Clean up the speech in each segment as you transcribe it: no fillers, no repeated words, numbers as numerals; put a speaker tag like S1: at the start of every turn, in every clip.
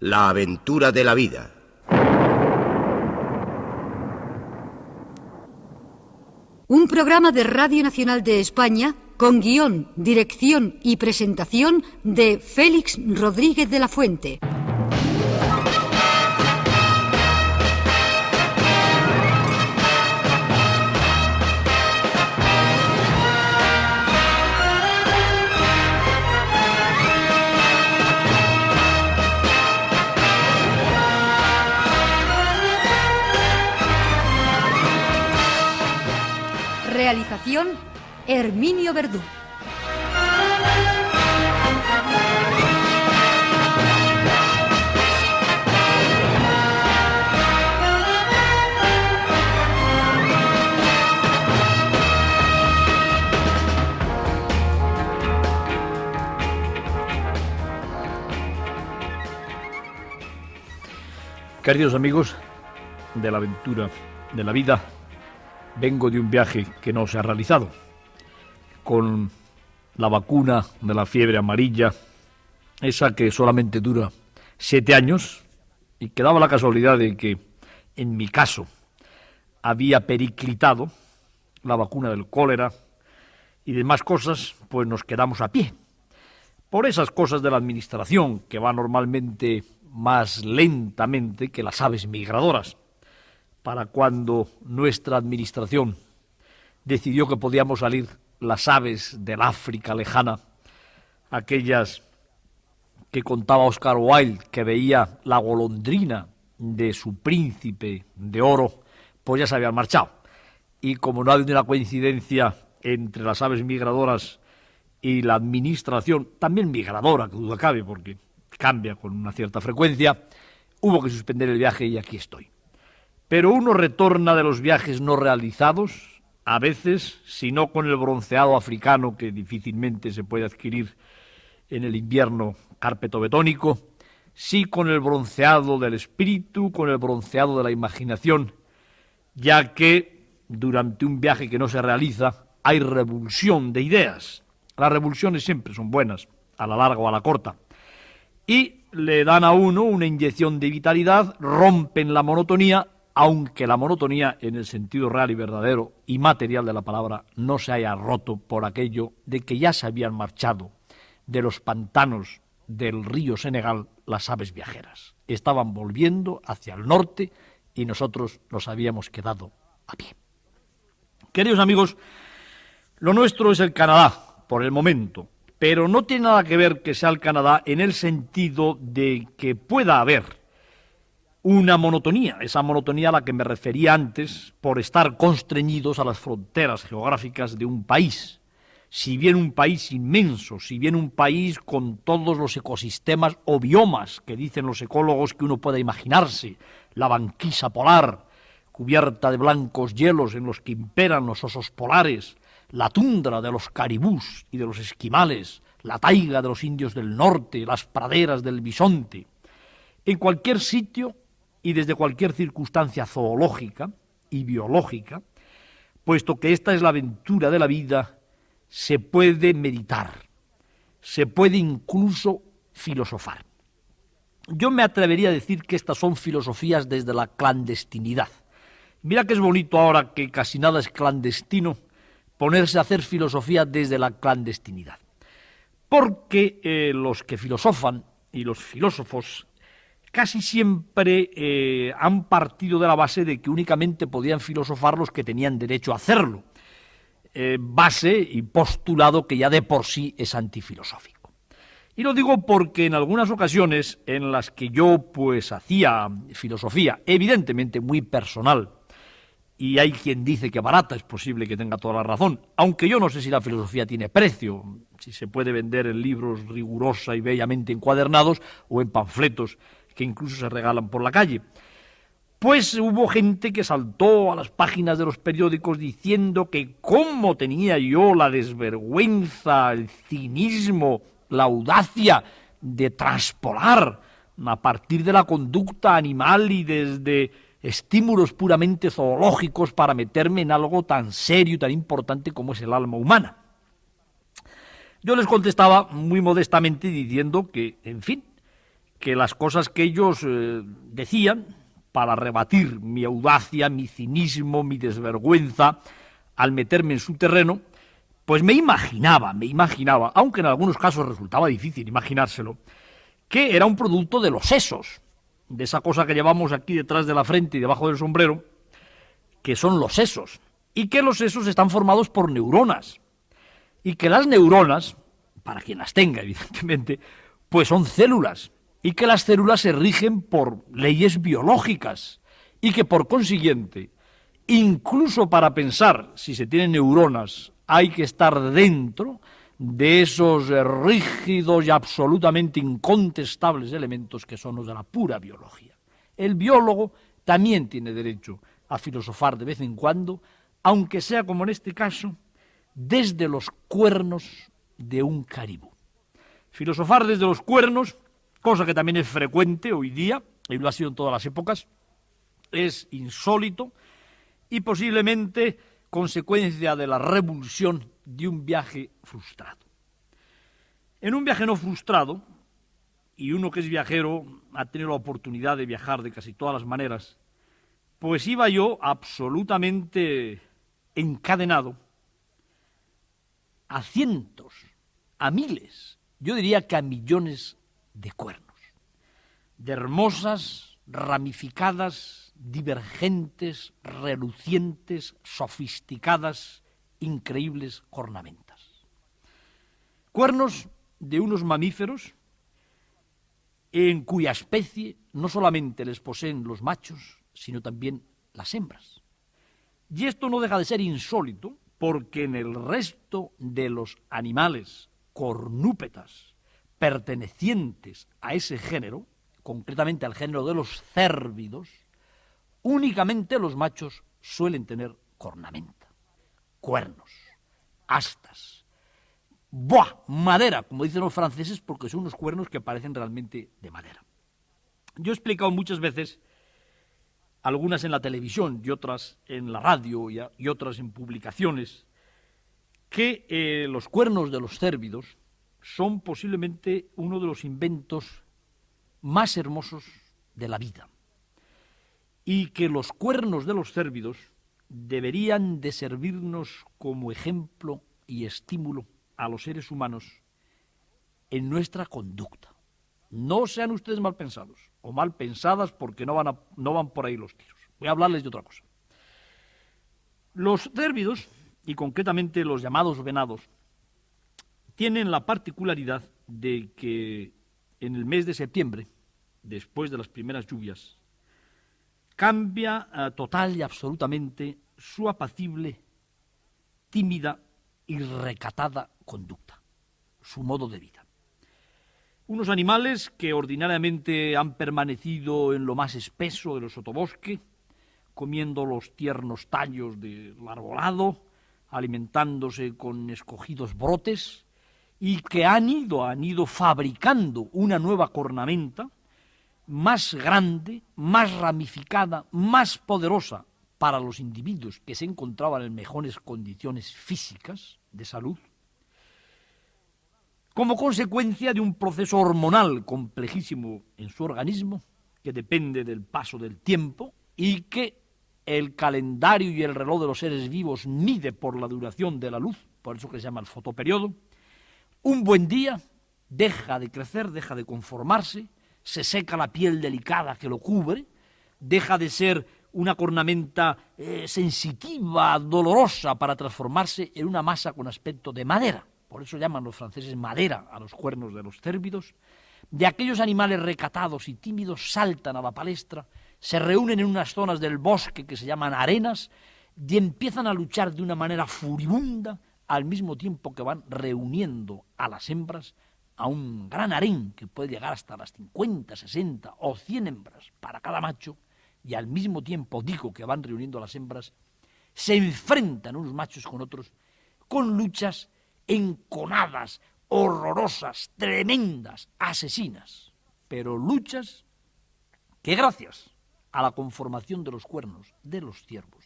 S1: La aventura de la vida.
S2: Un programa de Radio Nacional de España con guión, dirección y presentación de Félix Rodríguez de la Fuente. Realización, Herminio Verdú.
S3: Queridos amigos de la aventura de la vida, vengo de un viaje que no se ha realizado. Con la vacuna de la fiebre amarilla, esa que solamente dura 7 años, y que daba la casualidad de que, en mi caso, había periclitado la vacuna del cólera y demás cosas, pues nos quedamos a pie. Por esas cosas de la administración, que va normalmente más lentamente que las aves migradoras. Para cuando nuestra administración decidió que podíamos salir las aves del África lejana, aquellas que contaba Oscar Wilde, que veía la golondrina de su príncipe de oro, pues ya se habían marchado. Y como no ha habido una coincidencia entre las aves migradoras y la administración, también migradora, que duda cabe, porque cambia con una cierta frecuencia, hubo que suspender el viaje y aquí estoy. Pero uno retorna de los viajes no realizados, a veces, si no con el bronceado africano, que difícilmente se puede adquirir en el invierno carpetobetónico, sí con el bronceado del espíritu, con el bronceado de la imaginación, ya que durante un viaje que no se realiza hay revulsión de ideas. Las revulsiones siempre son buenas, a la larga o a la corta, y le dan a uno una inyección de vitalidad, rompen la monotonía, aunque la monotonía, en el sentido real y verdadero y material de la palabra, no se haya roto por aquello de que ya se habían marchado de los pantanos del río Senegal las aves viajeras. Estaban volviendo hacia el norte y nosotros nos habíamos quedado a pie. Queridos amigos, lo nuestro es el Canadá, por el momento, pero no tiene nada que ver que sea el Canadá en el sentido de que pueda haber una monotonía, esa monotonía a la que me refería antes, por estar constreñidos a las fronteras geográficas de un país. Si bien un país inmenso, si bien un país con todos los ecosistemas o biomas que dicen los ecólogos que uno pueda imaginarse, la banquisa polar, cubierta de blancos hielos en los que imperan los osos polares, la tundra de los caribús y de los esquimales, la taiga de los indios del norte, las praderas del bisonte. En cualquier sitio y desde cualquier circunstancia zoológica y biológica, puesto que esta es la aventura de la vida, se puede meditar, se puede incluso filosofar. Yo me atrevería a decir que estas son filosofías desde la clandestinidad. Mira que es bonito ahora que casi nada es clandestino, ponerse a hacer filosofía desde la clandestinidad. Porque los que filosofan y los filósofos casi siempre han partido de la base de que únicamente podían filosofar los que tenían derecho a hacerlo. Base y postulado que ya de por sí es antifilosófico. Y lo digo porque en algunas ocasiones en las que yo pues hacía filosofía, evidentemente muy personal, y hay quien dice que barata, es posible que tenga toda la razón, aunque yo no sé si la filosofía tiene precio, si se puede vender en libros rigurosa y bellamente encuadernados o en panfletos que incluso se regalan por la calle. Pues hubo gente que saltó a las páginas de los periódicos diciendo que cómo tenía yo la desvergüenza, el cinismo, la audacia de traspolar a partir de la conducta animal y desde estímulos puramente zoológicos para meterme en algo tan serio y tan importante como es el alma humana. Yo les contestaba muy modestamente diciendo que, en fin, que las cosas que ellos decían para rebatir mi audacia, mi cinismo, mi desvergüenza al meterme en su terreno, pues me imaginaba, aunque en algunos casos resultaba difícil imaginárselo, que era un producto de los sesos, de esa cosa que llevamos aquí detrás de la frente y debajo del sombrero, que son los sesos, y que los sesos están formados por neuronas, y que las neuronas, para quien las tenga evidentemente, pues son células, y que las células se rigen por leyes biológicas, y que por consiguiente, incluso para pensar si se tienen neuronas, hay que estar dentro de esos rígidos y absolutamente incontestables elementos que son los de la pura biología. El biólogo también tiene derecho a filosofar de vez en cuando, aunque sea, como en este caso, desde los cuernos de un caribú. Filosofar desde los cuernos, cosa que también es frecuente hoy día, y lo ha sido en todas las épocas, es insólito y posiblemente consecuencia de la revulsión de un viaje frustrado. En un viaje no frustrado, y uno que es viajero ha tenido la oportunidad de viajar de casi todas las maneras, pues iba yo absolutamente encadenado a cientos, a miles, yo diría que a millones de cuernos, de hermosas, ramificadas, divergentes, relucientes, sofisticadas, increíbles cornamentas. Cuernos de unos mamíferos en cuya especie no solamente les poseen los machos, sino también las hembras. Y esto no deja de ser insólito, porque en el resto de los animales cornúpetas pertenecientes a ese género, concretamente al género de los cérvidos, únicamente los machos suelen tener cornamenta, cuernos, astas, madera, como dicen los franceses, porque son unos cuernos que parecen realmente de madera. Yo he explicado muchas veces, algunas en la televisión y otras en la radio y otras en publicaciones, que los cuernos de los cérvidos son posiblemente uno de los inventos más hermosos de la vida, y que los cuernos de los cérvidos deberían de servirnos como ejemplo y estímulo a los seres humanos en nuestra conducta. No sean ustedes mal pensados o mal pensadas, porque no van por ahí los tiros. Voy a hablarles de otra cosa. Los cérvidos, y concretamente los llamados venados, tienen la particularidad de que en el mes de septiembre, después de las primeras lluvias, cambia total y absolutamente su apacible, tímida y recatada conducta, su modo de vida. Unos animales que ordinariamente han permanecido en lo más espeso de los sotobosque, comiendo los tiernos tallos del arbolado, alimentándose con escogidos brotes, y que han ido fabricando una nueva cornamenta más grande, más ramificada, más poderosa para los individuos que se encontraban en mejores condiciones físicas de salud, como consecuencia de un proceso hormonal complejísimo en su organismo, que depende del paso del tiempo y que el calendario y el reloj de los seres vivos mide por la duración de la luz, por eso que se llama el fotoperiodo. Un buen día deja de crecer, deja de conformarse, se seca la piel delicada que lo cubre, deja de ser una cornamenta sensitiva, dolorosa, para transformarse en una masa con aspecto de madera. Por eso llaman los franceses madera a los cuernos de los cérvidos. De aquellos animales recatados y tímidos saltan a la palestra, se reúnen en unas zonas del bosque que se llaman arenas y empiezan a luchar de una manera furibunda, al mismo tiempo que van reuniendo a las hembras a un gran harén que puede llegar hasta las 50, 60 o 100 hembras para cada macho, y al mismo tiempo, digo, que van reuniendo a las hembras, se enfrentan unos machos con otros con luchas enconadas, horrorosas, tremendas, asesinas, pero luchas que, gracias a la conformación de los cuernos de los ciervos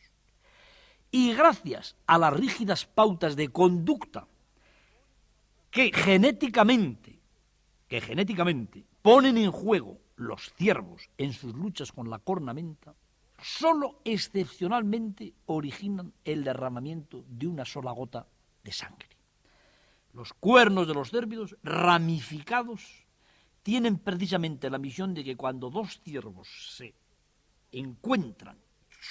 S3: y gracias a las rígidas pautas de conducta que genéticamente ponen en juego los ciervos en sus luchas con la cornamenta, solo excepcionalmente originan el derramamiento de una sola gota de sangre. Los cuernos de los cérvidos ramificados tienen precisamente la misión de que cuando dos ciervos se encuentran,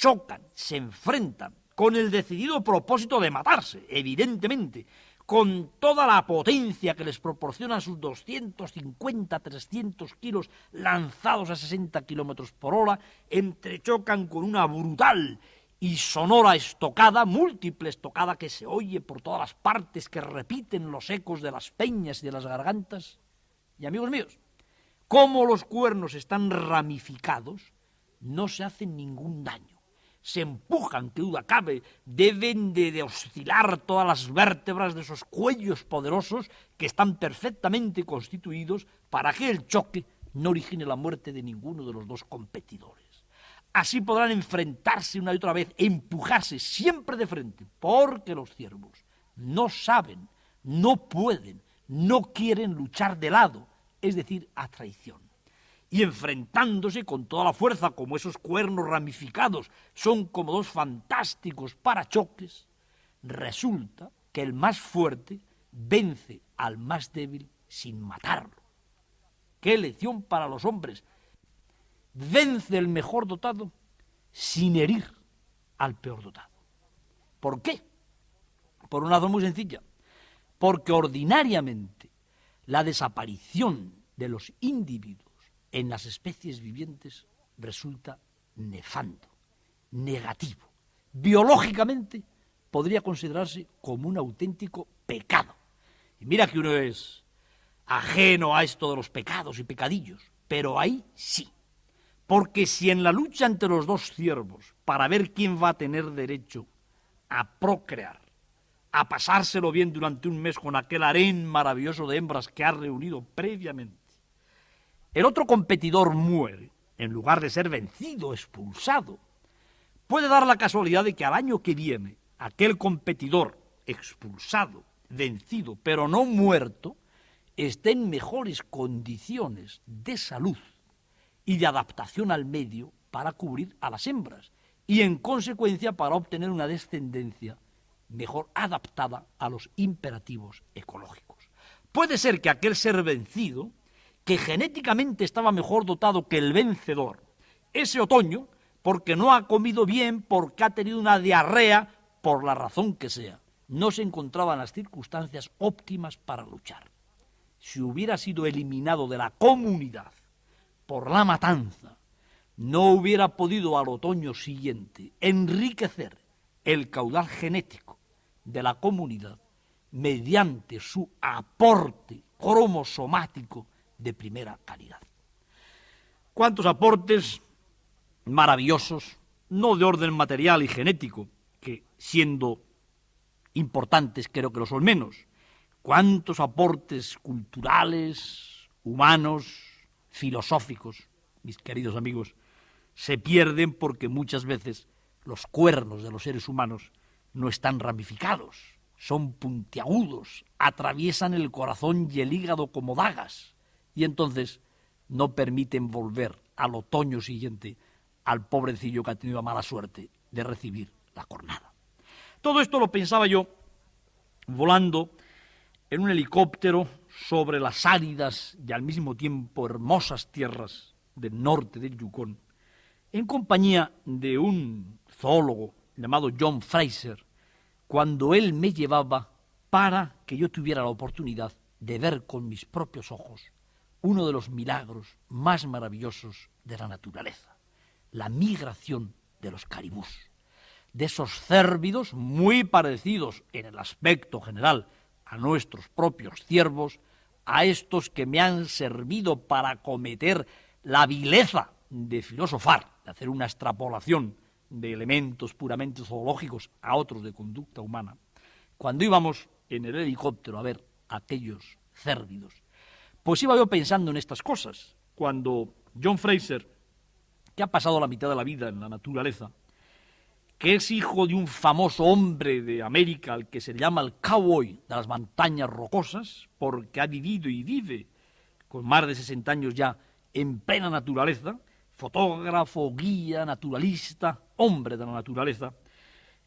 S3: chocan, se enfrentan con el decidido propósito de matarse, evidentemente, con toda la potencia que les proporcionan sus 250, 300 kilos lanzados a 60 kilómetros por hora, entrechocan con una brutal y sonora estocada, múltiple estocada que se oye por todas las partes, que repiten los ecos de las peñas y de las gargantas. Y amigos míos, como los cuernos están ramificados, no se hacen ningún daño. Se empujan, que duda cabe, deben de oscilar todas las vértebras de esos cuellos poderosos que están perfectamente constituidos para que el choque no origine la muerte de ninguno de los dos competidores. Así podrán enfrentarse una y otra vez, empujarse siempre de frente, porque los ciervos no saben, no pueden, no quieren luchar de lado, es decir, a traición. Y enfrentándose con toda la fuerza, como esos cuernos ramificados son como dos fantásticos parachoques, resulta que el más fuerte vence al más débil sin matarlo. ¡Qué lección para los hombres! Vence el mejor dotado sin herir al peor dotado. ¿Por qué? Por una razón muy sencilla. Porque ordinariamente la desaparición de los individuos en las especies vivientes resulta nefando, negativo. Biológicamente podría considerarse como un auténtico pecado. Y mira que uno es ajeno a esto de los pecados y pecadillos, pero ahí sí. Porque si en la lucha entre los dos ciervos, para ver quién va a tener derecho a procrear, a pasárselo bien durante un mes con aquel harén maravilloso de hembras que ha reunido previamente, el otro competidor muere, en lugar de ser vencido, expulsado, puede dar la casualidad de que al año que viene, aquel competidor expulsado, vencido, pero no muerto, esté en mejores condiciones de salud y de adaptación al medio para cubrir a las hembras y, en consecuencia, para obtener una descendencia mejor adaptada a los imperativos ecológicos. Puede ser que aquel ser vencido, que genéticamente estaba mejor dotado que el vencedor, ese otoño, porque no ha comido bien, porque ha tenido una diarrea, por la razón que sea, no se encontraba en las circunstancias óptimas para luchar. Si hubiera sido eliminado de la comunidad por la matanza, no hubiera podido al otoño siguiente enriquecer el caudal genético de la comunidad mediante su aporte cromosomático de primera calidad. ¿Cuántos aportes maravillosos, no de orden material y genético, que siendo importantes creo que lo son menos? ¿Cuántos aportes culturales, humanos, filosóficos, mis queridos amigos, se pierden porque muchas veces los cuernos de los seres humanos no están ramificados, son puntiagudos, atraviesan el corazón y el hígado como dagas, y entonces no permiten volver al otoño siguiente al pobrecillo que ha tenido la mala suerte de recibir la cornada. Todo esto lo pensaba yo volando en un helicóptero sobre las áridas y al mismo tiempo hermosas tierras del norte del Yukón, en compañía de un zoólogo llamado John Fraser, cuando él me llevaba para que yo tuviera la oportunidad de ver con mis propios ojos uno de los milagros más maravillosos de la naturaleza, la migración de los caribús, de esos cérvidos muy parecidos en el aspecto general a nuestros propios ciervos, a estos que me han servido para cometer la vileza de filosofar, de hacer una extrapolación de elementos puramente zoológicos a otros de conducta humana. Cuando íbamos en el helicóptero a ver aquellos cérvidos, pues iba yo pensando en estas cosas. Cuando John Fraser, que ha pasado la mitad de la vida en la naturaleza, que es hijo de un famoso hombre de América, al que se llama el cowboy de las montañas rocosas, porque ha vivido y vive con más de 60 años ya en plena naturaleza, fotógrafo, guía, naturalista, hombre de la naturaleza.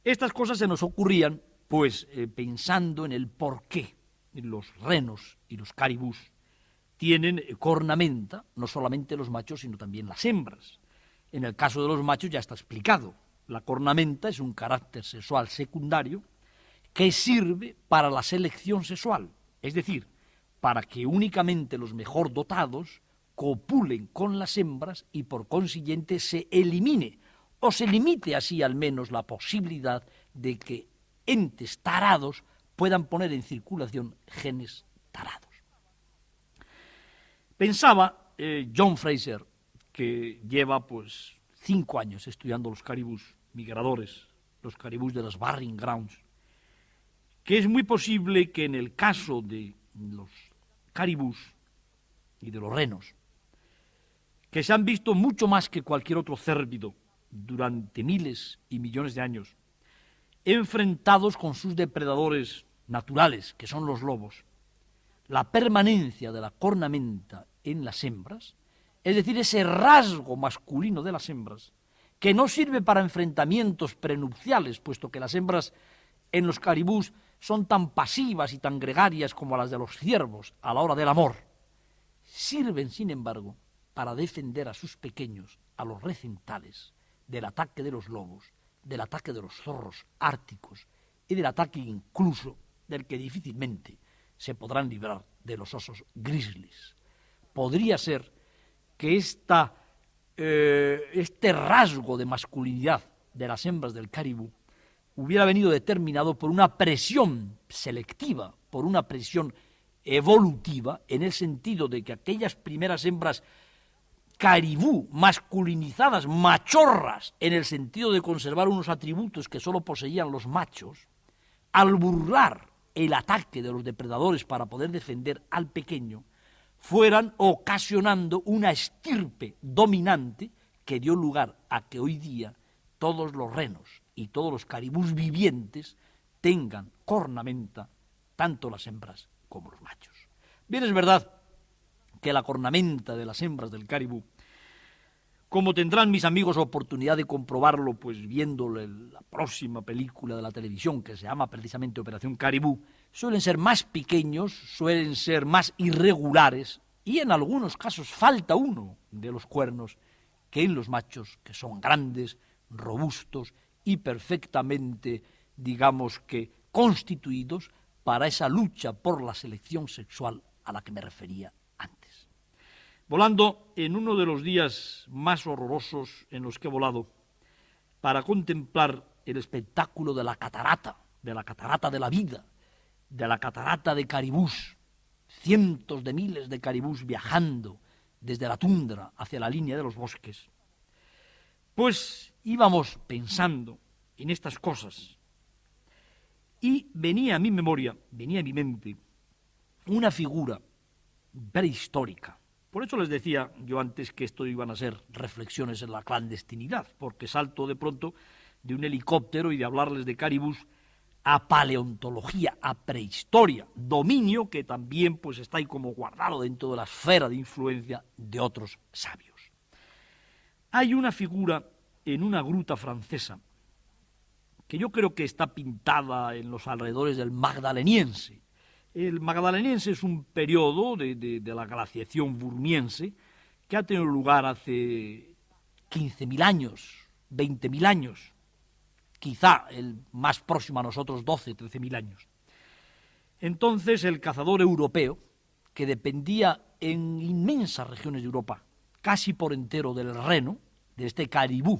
S3: Estas cosas se nos ocurrían, pues, pensando en el por qué los renos y los caribús tienen cornamenta, no solamente los machos, sino también las hembras. En el caso de los machos ya está explicado. La cornamenta es un carácter sexual secundario que sirve para la selección sexual, es decir, para que únicamente los mejor dotados copulen con las hembras y por consiguiente se elimine o se limite así al menos la posibilidad de que entes tarados puedan poner en circulación genes tarados. Pensaba John Fraser, que lleva pues 5 años estudiando los caribús migradores, los caribús de las Burying Grounds, que es muy posible que en el caso de los caribús y de los renos, que se han visto mucho más que cualquier otro cérvido durante miles y millones de años, enfrentados con sus depredadores naturales, que son los lobos, la permanencia de la cornamenta en las hembras, es decir, ese rasgo masculino de las hembras, que no sirve para enfrentamientos prenupciales, puesto que las hembras en los caribús son tan pasivas y tan gregarias como las de los ciervos a la hora del amor, sirven, sin embargo, para defender a sus pequeños, a los recentales, del ataque de los lobos, del ataque de los zorros árticos y del ataque incluso del que difícilmente se podrán librar de los osos grizzlies. Podría ser que este rasgo de masculinidad de las hembras del caribú hubiera venido determinado por una presión selectiva, por una presión evolutiva, en el sentido de que aquellas primeras hembras caribú masculinizadas, machorras, en el sentido de conservar unos atributos que solo poseían los machos, al burlar el ataque de los depredadores para poder defender al pequeño, fueran ocasionando una estirpe dominante que dio lugar a que hoy día todos los renos y todos los caribús vivientes tengan cornamenta, tanto las hembras como los machos. Bien, es verdad que la cornamenta de las hembras del caribú, como tendrán mis amigos oportunidad de comprobarlo, pues viendo la próxima película de la televisión que se llama precisamente Operación Caribú, suelen ser más pequeños, suelen ser más irregulares y en algunos casos falta uno de los cuernos que en los machos, que son grandes, robustos y perfectamente, digamos que, constituidos para esa lucha por la selección sexual a la que me refería antes. Volando en uno de los días más horrorosos en los que he volado, para contemplar el espectáculo de la catarata de la vida, de la catarata de caribús, cientos de miles de caribús viajando desde la tundra hacia la línea de los bosques, pues íbamos pensando en estas cosas y venía a mi memoria, venía a mi mente una figura prehistórica. Por eso les decía yo antes que esto iban a ser reflexiones en la clandestinidad, porque salto de pronto de un helicóptero y de hablarles de caribús a paleontología, a prehistoria, dominio que también pues está ahí como guardado dentro de la esfera de influencia de otros sabios. Hay una figura en una gruta francesa que yo creo que está pintada en los alrededores del Magdaleniense. El Magdaleniense es un periodo de la glaciación burmiense que ha tenido lugar hace 15.000 años, 20.000 años, quizá el más próximo a nosotros 12, 13.000 años. Entonces el cazador europeo, que dependía en inmensas regiones de Europa, casi por entero del reno, de este caribú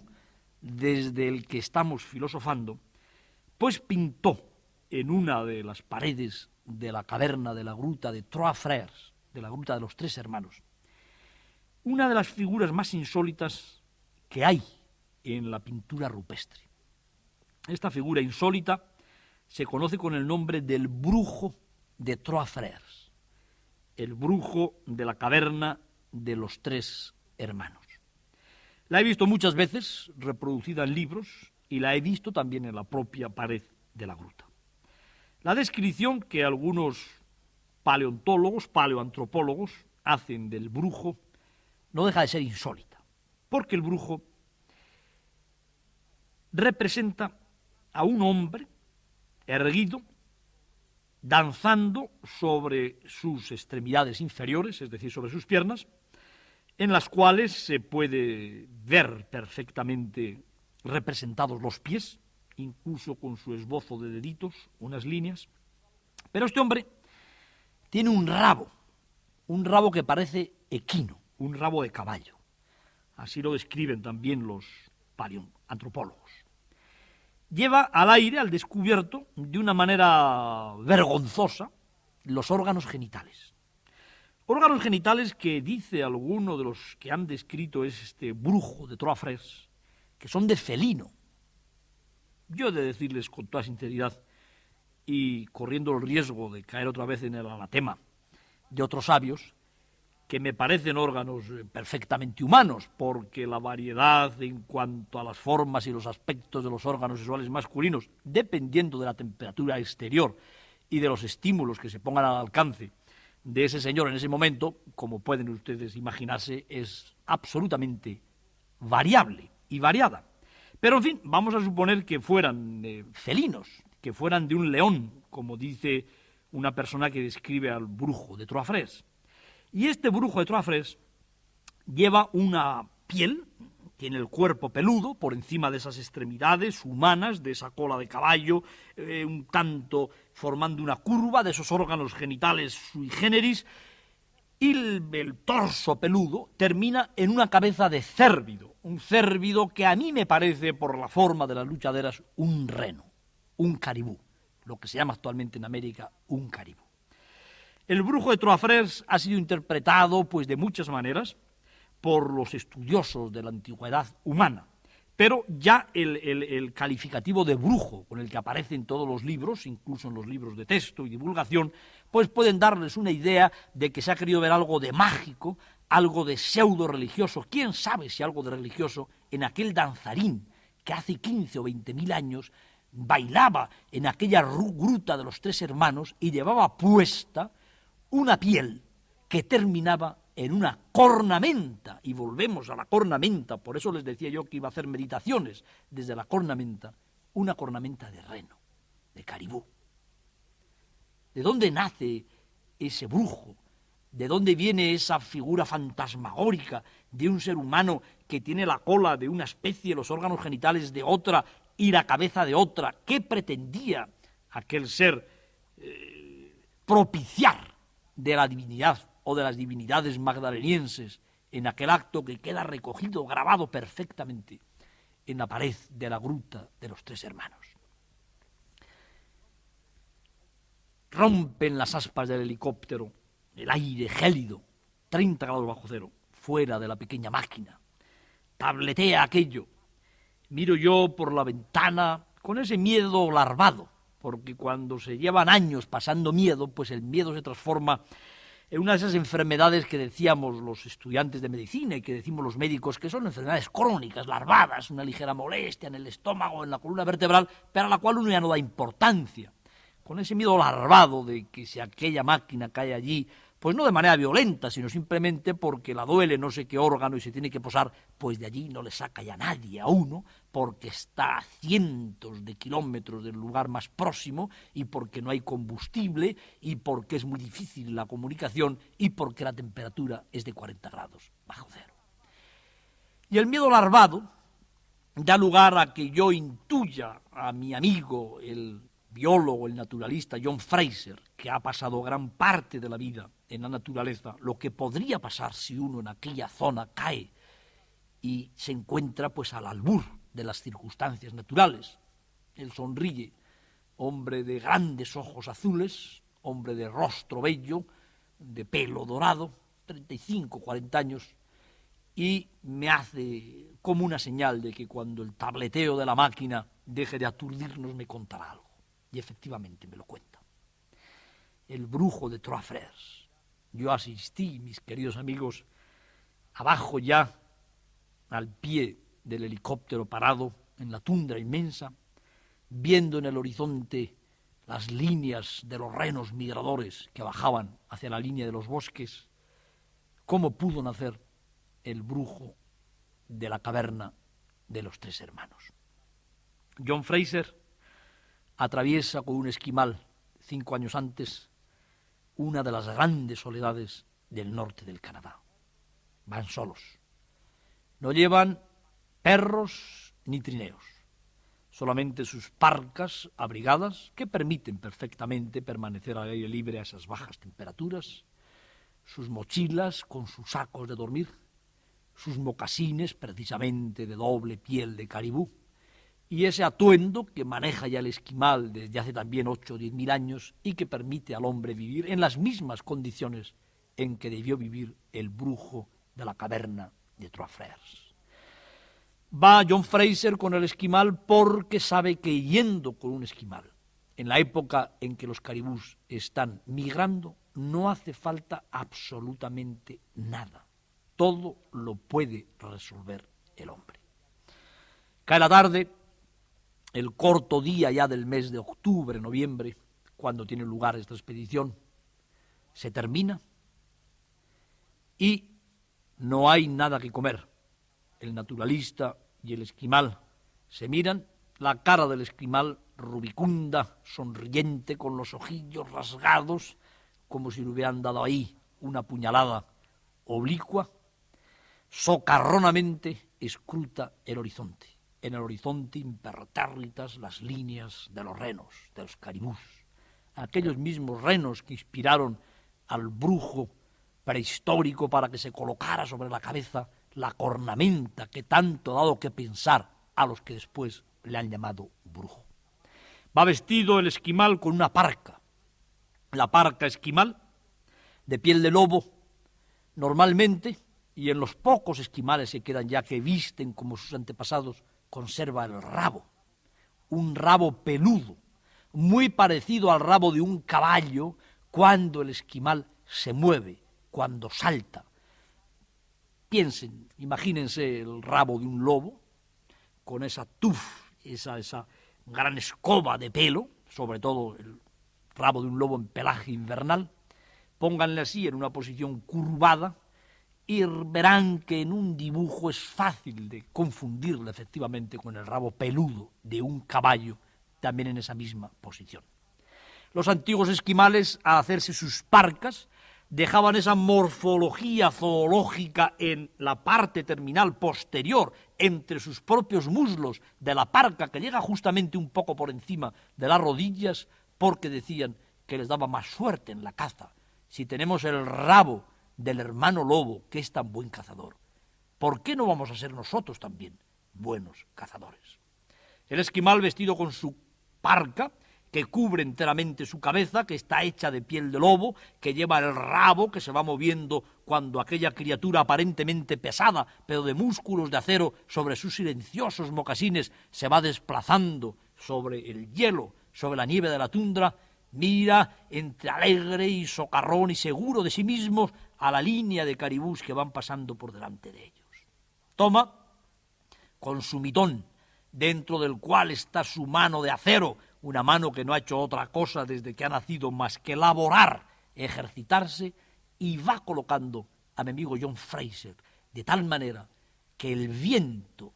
S3: desde el que estamos filosofando, pues pintó en una de las paredes de la caverna de la gruta de Trois Frères, de la gruta de los Tres Hermanos, una de las figuras más insólitas que hay en la pintura rupestre. Esta figura insólita se conoce con el nombre del brujo de Trois Frères, el brujo de la caverna de los Tres Hermanos. La he visto muchas veces reproducida en libros y la he visto también en la propia pared de la gruta. La descripción que algunos paleontólogos, paleoantropólogos, hacen del brujo no deja de ser insólita, porque el brujo representa a un hombre erguido, danzando sobre sus extremidades inferiores, es decir, sobre sus piernas, en las cuales se puede ver perfectamente representados los pies, incluso con su esbozo de deditos, unas líneas. Pero este hombre tiene un rabo que parece equino, un rabo de caballo. Así lo describen también los paleoantropólogos. Lleva al aire, al descubierto, de una manera vergonzosa, los órganos genitales. Órganos genitales que dice alguno de los que han descrito este brujo de Trois Frères, que son de felino. Yo he de decirles con toda sinceridad, y corriendo el riesgo de caer otra vez en el anatema de otros sabios, que me parecen órganos perfectamente humanos, porque la variedad en cuanto a las formas y los aspectos de los órganos sexuales masculinos, dependiendo de la temperatura exterior y de los estímulos que se pongan al alcance de ese señor en ese momento, como pueden ustedes imaginarse, es absolutamente variable y variada. Pero, en fin, vamos a suponer que fueran felinos, que fueran de un león, como dice una persona que describe al brujo de Trois Frères. Y este brujo de Trois Frères lleva una piel, tiene el cuerpo peludo por encima de esas extremidades humanas, de esa cola de caballo, un tanto formando una curva de esos órganos genitales sui generis, y el torso peludo termina en una cabeza de cérvido, un cérvido que a mí me parece, por la forma de las luchaderas, un reno, un caribú, lo que se llama actualmente en América un caribú. El brujo de Trois Frères ha sido interpretado, pues, de muchas maneras por los estudiosos de la antigüedad humana, pero ya el calificativo de brujo con el que aparece en todos los libros, incluso en los libros de texto y divulgación, pues pueden darles una idea de que se ha querido ver algo de mágico, algo de pseudo religioso, quién sabe si algo de religioso, en aquel danzarín que hace 15 o 20.000 años bailaba en aquella gruta de los Tres Hermanos y llevaba puesta una piel que terminaba en una cornamenta, y volvemos a la cornamenta, por eso les decía yo que iba a hacer meditaciones desde la cornamenta, una cornamenta de reno, de caribú. ¿De dónde nace ese brujo? ¿De dónde viene esa figura fantasmagórica de un ser humano que tiene la cola de una especie, los órganos genitales de otra y la cabeza de otra? ¿Qué pretendía aquel ser propiciar de la divinidad o de las divinidades magdalenienses en aquel acto que queda recogido, grabado perfectamente en la pared de la gruta de los Tres Hermanos? Rompen las aspas del helicóptero, el aire gélido, 30 grados bajo cero, fuera de la pequeña máquina. Tabletea aquello. Miro yo por la ventana con ese miedo larvado, porque cuando se llevan años pasando miedo, pues el miedo se transforma en una de esas enfermedades que decíamos los estudiantes de medicina y que decimos los médicos, que son enfermedades crónicas, larvadas, una ligera molestia en el estómago, en la columna vertebral, pero a la cual uno ya no da importancia. Con ese miedo larvado de que si aquella máquina cae allí, pues no de manera violenta, sino simplemente porque la duele no sé qué órgano y se tiene que posar, pues de allí no le saca ya nadie a uno, porque está a cientos de kilómetros del lugar más próximo, y porque no hay combustible, y porque es muy difícil la comunicación, y porque la temperatura es de 40 grados bajo cero. Y el miedo larvado da lugar a que yo intuya a mi amigo, el biólogo, el naturalista John Fraser, que ha pasado gran parte de la vida en la naturaleza, lo que podría pasar si uno en aquella zona cae y se encuentra pues al albur de las circunstancias naturales. Él sonríe, hombre de grandes ojos azules, hombre de rostro bello, de pelo dorado, 35, 40 años, y me hace como una señal de que cuando el tableteo de la máquina deje de aturdirnos me contará algo. Y efectivamente me lo cuenta. El brujo de Trois Frères. Yo asistí, mis queridos amigos, abajo ya, al pie del helicóptero parado en la tundra inmensa, viendo en el horizonte las líneas de los renos migradores que bajaban hacia la línea de los bosques, cómo pudo nacer el brujo de la caverna de los 3 hermanos. John Fraser atraviesa con un esquimal 5 años antes una de las grandes soledades del norte del Canadá. Van solos. No llevan perros ni trineos, solamente sus parcas abrigadas que permiten perfectamente permanecer al aire libre a esas bajas temperaturas, sus mochilas con sus sacos de dormir, sus mocasines precisamente de doble piel de caribú, y ese atuendo que maneja ya el esquimal desde hace también 8 o 10 mil años y que permite al hombre vivir en las mismas condiciones en que debió vivir el brujo de la caverna de Trois Frères. Va John Fraser con el esquimal porque sabe que yendo con un esquimal, en la época en que los caribús están migrando, no hace falta absolutamente nada. Todo lo puede resolver el hombre. Cae la tarde, el corto día ya del mes de octubre, noviembre, cuando tiene lugar esta expedición, se termina y no hay nada que comer. El naturalista y el esquimal se miran, la cara del esquimal rubicunda, sonriente, con los ojillos rasgados, como si le hubieran dado ahí una puñalada oblicua, socarronamente escruta el horizonte. En el horizonte impertérritas las líneas de los renos, de los caribús, aquellos mismos renos que inspiraron al brujo prehistórico para que se colocara sobre la cabeza la cornamenta que tanto ha dado que pensar a los que después le han llamado brujo. Va vestido el esquimal con una parca, la parca esquimal, de piel de lobo, normalmente, y en los pocos esquimales que quedan ya que visten como sus antepasados, conserva el rabo, un rabo peludo, muy parecido al rabo de un caballo cuando el esquimal se mueve, cuando salta. Piensen, imagínense el rabo de un lobo, con esa esa gran escoba de pelo, sobre todo el rabo de un lobo en pelaje invernal, pónganle así en una posición curvada y verán que en un dibujo es fácil de confundirle efectivamente con el rabo peludo de un caballo, también en esa misma posición. Los antiguos esquimales, al hacerse sus parcas, dejaban esa morfología zoológica en la parte terminal posterior, entre sus propios muslos de la parca, que llega justamente un poco por encima de las rodillas, porque decían que les daba más suerte en la caza. Si tenemos el rabo del hermano lobo, que es tan buen cazador, ¿por qué no vamos a ser nosotros también buenos cazadores? El esquimal, vestido con su parca, que cubre enteramente su cabeza, que está hecha de piel de lobo, que lleva el rabo que se va moviendo cuando aquella criatura aparentemente pesada, pero de músculos de acero, sobre sus silenciosos mocasines, se va desplazando sobre el hielo, sobre la nieve de la tundra, mira entre alegre y socarrón y seguro de sí mismo a la línea de caribús que van pasando por delante de ellos. Toma con su mitón, dentro del cual está su mano de acero, una mano que no ha hecho otra cosa desde que ha nacido más que laborar, ejercitarse, y va colocando a mi amigo John Fraser de tal manera que el viento,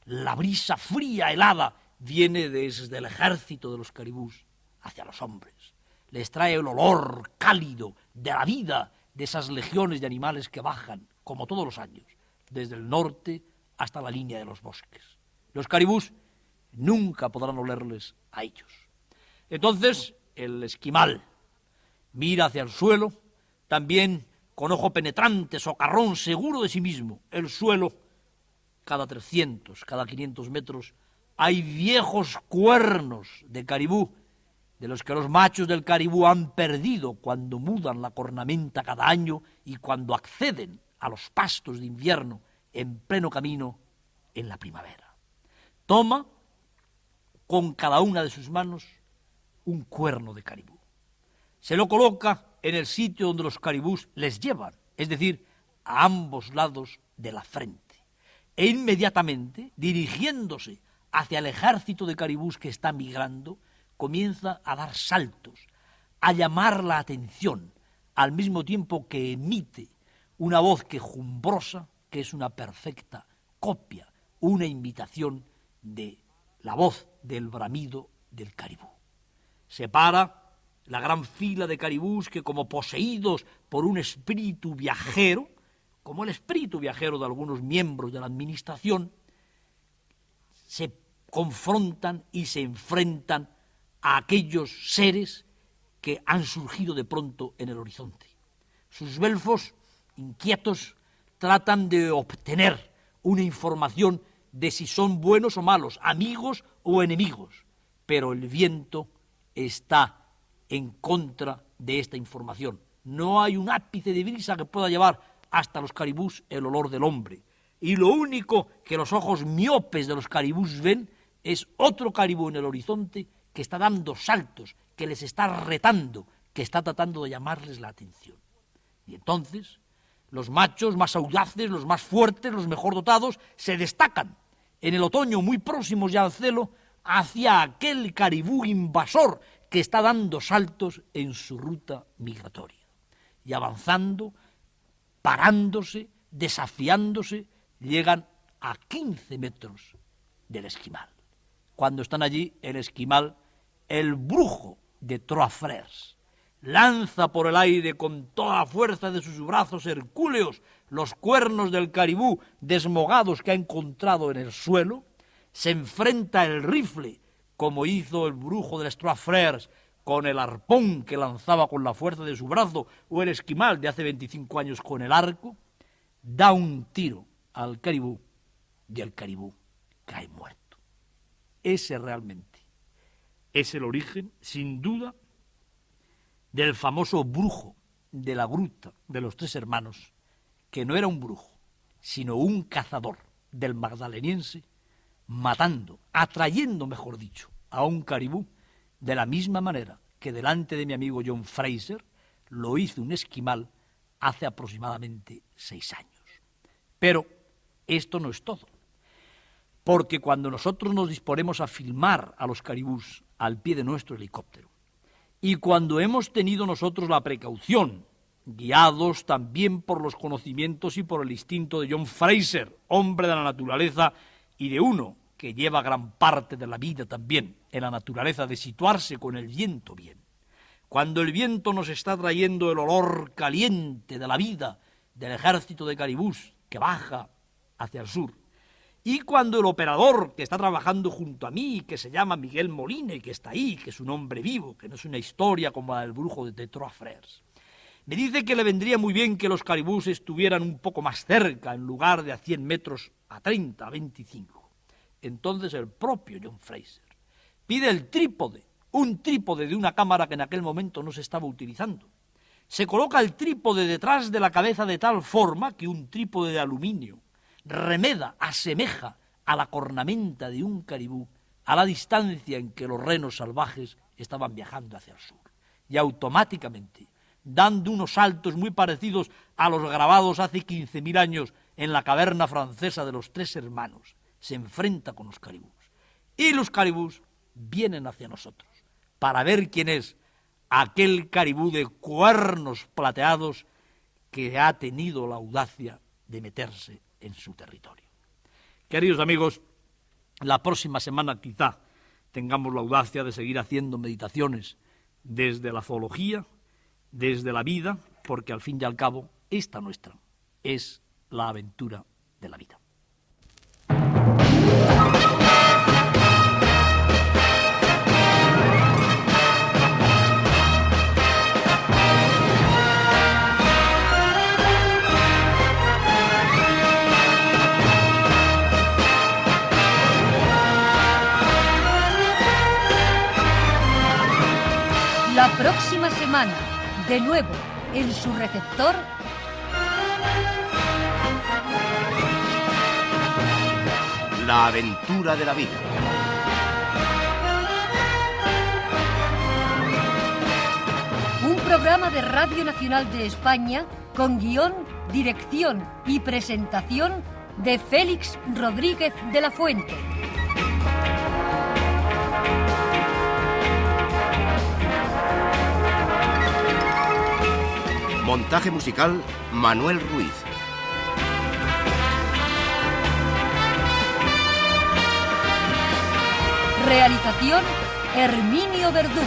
S3: la brisa fría, helada, viene desde el ejército de los caribús hacia los hombres. Les trae el olor cálido de la vida de esas legiones de animales que bajan, como todos los años, desde el norte hasta la línea de los bosques. Los caribús nunca podrán olerles a ellos. Entonces el esquimal mira hacia el suelo, también con ojo penetrante, socarrón, seguro de sí mismo. El suelo, cada 300, cada 500 metros, hay viejos cuernos de caribú, de los que los machos del caribú han perdido cuando mudan la cornamenta cada año y cuando acceden a los pastos de invierno en pleno camino en la primavera. Toma con cada una de sus manos un cuerno de caribú. Se lo coloca en el sitio donde los caribús les llevan, es decir, a ambos lados de la frente. E inmediatamente, dirigiéndose hacia el ejército de caribús que está migrando, comienza a dar saltos, a llamar la atención, al mismo tiempo que emite una voz quejumbrosa que es una perfecta copia, una imitación de la voz del bramido del caribú. Se para la gran fila de caribús que, como poseídos por un espíritu viajero, como el espíritu viajero de algunos miembros de la administración, se confrontan y se enfrentan a aquellos seres que han surgido de pronto en el horizonte. Sus belfos, inquietos, tratan de obtener una información de si son buenos o malos, amigos o enemigos, pero el viento está en contra de esta información. No hay un ápice de brisa que pueda llevar hasta los caribús el olor del hombre. Y lo único que los ojos miopes de los caribús ven es otro caribú en el horizonte que está dando saltos, que les está retando, que está tratando de llamarles la atención. Y entonces los machos más audaces, los más fuertes, los mejor dotados, se destacan en el otoño, muy próximos ya al cielo, hacia aquel caribú invasor que está dando saltos en su ruta migratoria. Y avanzando, parándose, desafiándose, llegan a 15 metros del esquimal. Cuando están allí, el esquimal, el brujo de Trois Frères, lanza por el aire con toda la fuerza de sus brazos hercúleos los cuernos del caribú desmogados que ha encontrado en el suelo, se enfrenta el rifle, como hizo el brujo de los Trois Frères, con el arpón que lanzaba con la fuerza de su brazo, o el esquimal de hace 25 años con el arco, da un tiro al caribú y el caribú cae muerto. Ese realmente es el origen, sin duda, del famoso brujo de la gruta de los Tres Hermanos, que no era un brujo, sino un cazador del magdaleniense, matando, atrayendo, mejor dicho, a un caribú, de la misma manera que delante de mi amigo John Fraser lo hizo un esquimal hace aproximadamente 6 años. Pero esto no es todo, porque cuando nosotros nos disponemos a filmar a los caribús al pie de nuestro helicóptero, y cuando hemos tenido nosotros la precaución, guiados también por los conocimientos y por el instinto de John Fraser, hombre de la naturaleza, y de uno que lleva gran parte de la vida también en la naturaleza, de situarse con el viento bien. Cuando el viento nos está trayendo el olor caliente de la vida del ejército de caribús que baja hacia el sur, y cuando el operador que está trabajando junto a mí, que se llama Miguel Molina y que está ahí, que es un hombre vivo, que no es una historia como la del brujo de Trois Frères, me dice que le vendría muy bien que los caribús estuvieran un poco más cerca, en lugar de a 100 metros, a 30, a 25. Entonces el propio John Fraser pide el trípode, un trípode de una cámara que en aquel momento no se estaba utilizando. Se coloca el trípode detrás de la cabeza de tal forma que un trípode de aluminio remeda, asemeja a la cornamenta de un caribú a la distancia en que los renos salvajes estaban viajando hacia el sur. Y automáticamente, dando unos saltos muy parecidos a los grabados hace 15.000 años en la caverna francesa de los Tres Hermanos, se enfrenta con los caribús. Y los caribús vienen hacia nosotros para ver quién es aquel caribú de cuernos plateados que ha tenido la audacia de meterse en su territorio. Queridos amigos, la próxima semana quizá tengamos la audacia de seguir haciendo meditaciones desde la zoología, desde la vida, porque al fin y al cabo esta nuestra es la aventura de la vida.
S2: La próxima semana, de nuevo, en su receptor,
S1: La aventura de la vida.
S2: un programa de Radio Nacional de España con guión, dirección y presentación de Félix Rodríguez de la Fuente.
S1: Montaje musical, Manuel Ruiz.
S2: Realización, Herminio Verdú.